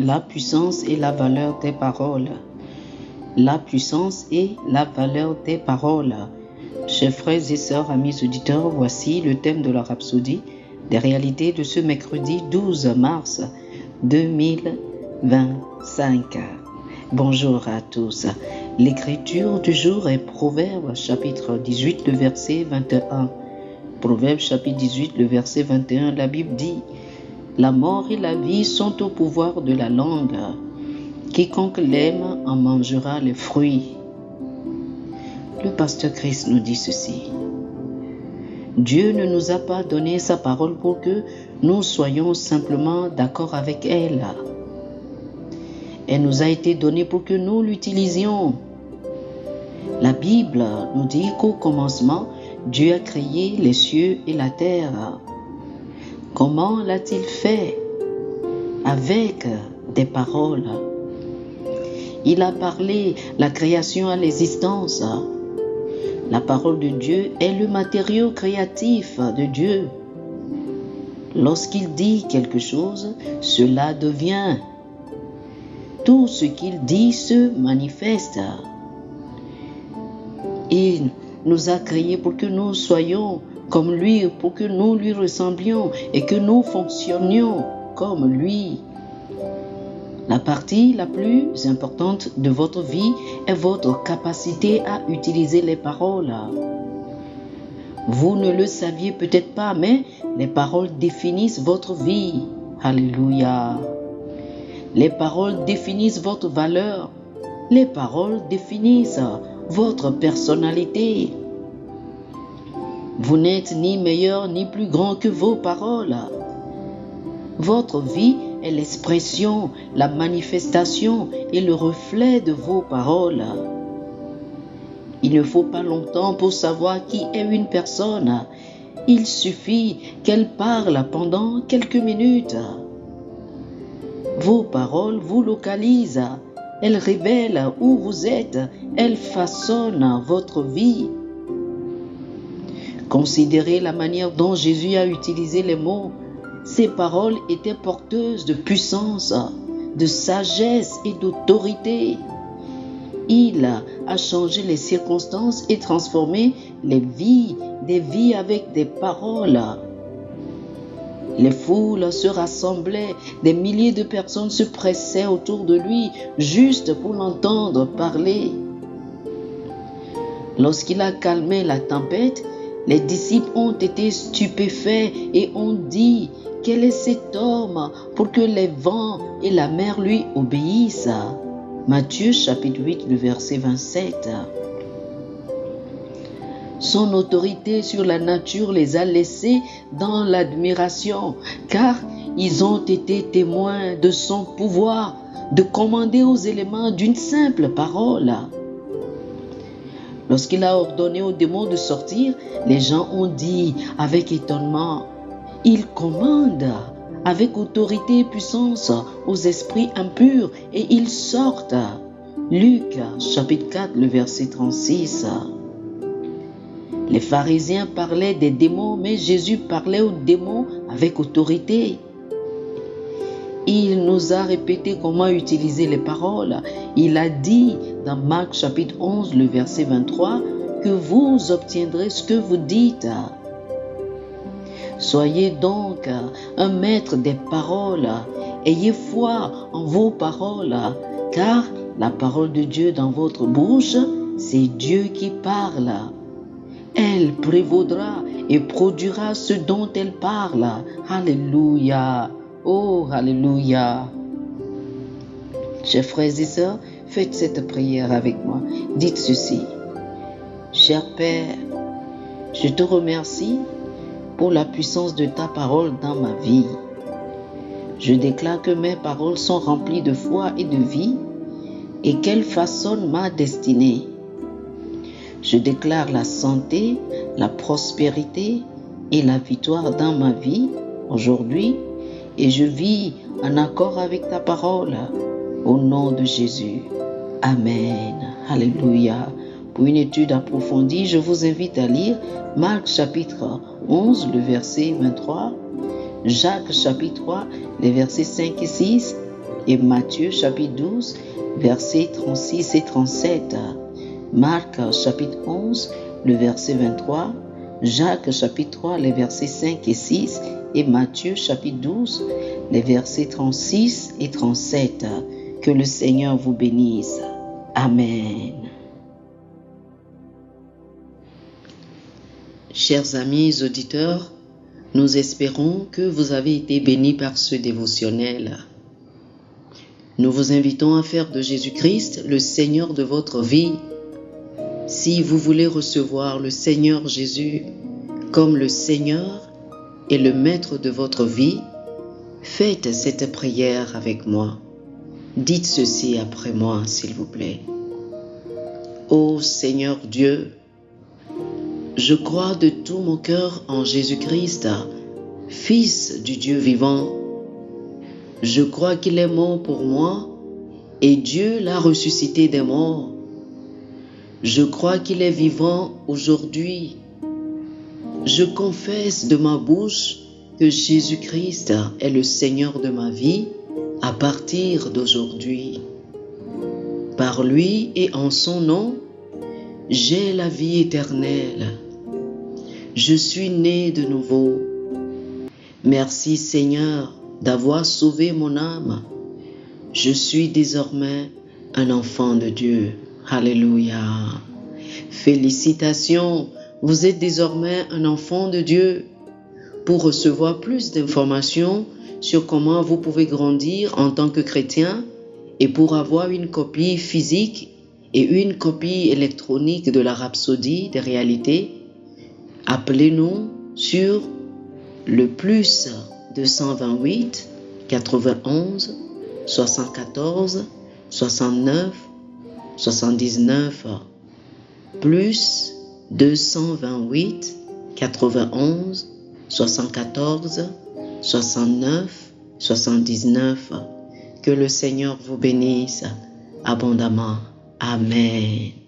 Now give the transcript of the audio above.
La puissance et la valeur des paroles. La puissance et la valeur des paroles. Chers frères et sœurs, amis auditeurs, voici le thème de la rhapsodie des réalités de ce mercredi 12 mars 2025. Bonjour à tous. L'écriture du jour est Proverbes chapitre 18, le verset 21. Proverbes chapitre 18, le verset 21, la Bible dit: la mort et la vie sont au pouvoir de la langue. Quiconque l'aime en mangera les fruits. Le pasteur Christ nous dit ceci: Dieu ne nous a pas donné sa parole pour que nous soyons simplement d'accord avec elle. Elle nous a été donnée pour que nous l'utilisions. La Bible nous dit qu'au commencement, Dieu a créé les cieux et la terre. Comment l'a-t-il fait? Avec des paroles. Il a parlé la création à l'existence. La parole de Dieu est le matériau créatif de Dieu. Lorsqu'il dit quelque chose, cela devient. Tout ce qu'il dit se manifeste. Il nous a créés pour que nous soyons comme lui, pour que nous lui ressemblions et que nous fonctionnions comme lui. La partie la plus importante de votre vie est votre capacité à utiliser les paroles. Vous ne le saviez peut-être pas, mais les paroles définissent votre vie. Alléluia. Les paroles définissent votre valeur. Les paroles définissent votre personnalité. Vous n'êtes ni meilleur ni plus grand que vos paroles. Votre vie est l'expression, la manifestation et le reflet de vos paroles. Il ne faut pas longtemps pour savoir qui est une personne. Il suffit qu'elle parle pendant quelques minutes. Vos paroles vous localisent. Elles révèlent où vous êtes. Elles façonnent votre vie. Considérez la manière dont Jésus a utilisé les mots. Ses paroles étaient porteuses de puissance, de sagesse et d'autorité. Il a changé les circonstances et transformé des vies avec des paroles. Les foules se rassemblaient, des milliers de personnes se pressaient autour de lui juste pour l'entendre parler. Lorsqu'il a calmé la tempête, les disciples ont été stupéfaits et ont dit: quel est cet homme pour que les vents et la mer lui obéissent? Matthieu chapitre 8, le verset 27. Son autorité sur la nature les a laissés dans l'admiration, car ils ont été témoins de son pouvoir de commander aux éléments d'une simple parole. Lorsqu'il a ordonné aux démons de sortir, les gens ont dit avec étonnement: il commande avec autorité et puissance aux esprits impurs et ils sortent. Luc chapitre 4, le verset 36. Les pharisiens parlaient des démons, mais Jésus parlait aux démons avec autorité. Il nous a répété comment utiliser les paroles. Il a dit dans Marc chapitre 11, le verset 23, que vous obtiendrez ce que vous dites. Soyez donc un maître des paroles. Ayez foi en vos paroles, car la parole de Dieu dans votre bouche, c'est Dieu qui parle. Elle prévaudra et produira ce dont elle parle. Alléluia. Oh, alléluia. Chers frères et sœurs, faites cette prière avec moi. Dites ceci: cher Père, je te remercie pour la puissance de ta parole dans ma vie. Je déclare que mes paroles sont remplies de foi et de vie et qu'elles façonnent ma destinée. Je déclare la santé, la prospérité et la victoire dans ma vie aujourd'hui et je vis en accord avec ta parole. Au nom de Jésus. Amen. Alléluia. Pour une étude approfondie, je vous invite à lire Marc chapitre 11, le verset 23, Jacques chapitre 3, les versets 5 et 6, et Matthieu chapitre 12, versets 36 et 37. Marc chapitre 11, le verset 23. Jacques chapitre 3, les versets 5 et 6. Et Matthieu chapitre 12, les versets 36 et 37. Que le Seigneur vous bénisse. Amen. Chers amis auditeurs, nous espérons que vous avez été bénis par ce dévotionnel. Nous vous invitons à faire de Jésus-Christ le Seigneur de votre vie. Si vous voulez recevoir le Seigneur Jésus comme le Seigneur et le Maître de votre vie, faites cette prière avec moi. Dites ceci après moi, s'il vous plaît. Ô Seigneur Dieu, je crois de tout mon cœur en Jésus-Christ, Fils du Dieu vivant. Je crois qu'il est mort pour moi et Dieu l'a ressuscité des morts. Je crois qu'il est vivant aujourd'hui. Je confesse de ma bouche que Jésus-Christ est le Seigneur de ma vie à partir d'aujourd'hui. Par lui et en son nom, j'ai la vie éternelle. Je suis né de nouveau. Merci Seigneur d'avoir sauvé mon âme. Je suis désormais un enfant de Dieu. Alléluia. Félicitations, vous êtes désormais un enfant de Dieu. Pour recevoir plus d'informations sur comment vous pouvez grandir en tant que chrétien et pour avoir une copie physique et une copie électronique de la Rhapsodie des réalités, appelez-nous sur le plus 228 91 74 69 79 plus 228 91 74 69 79. Que le Seigneur vous bénisse abondamment. Amen.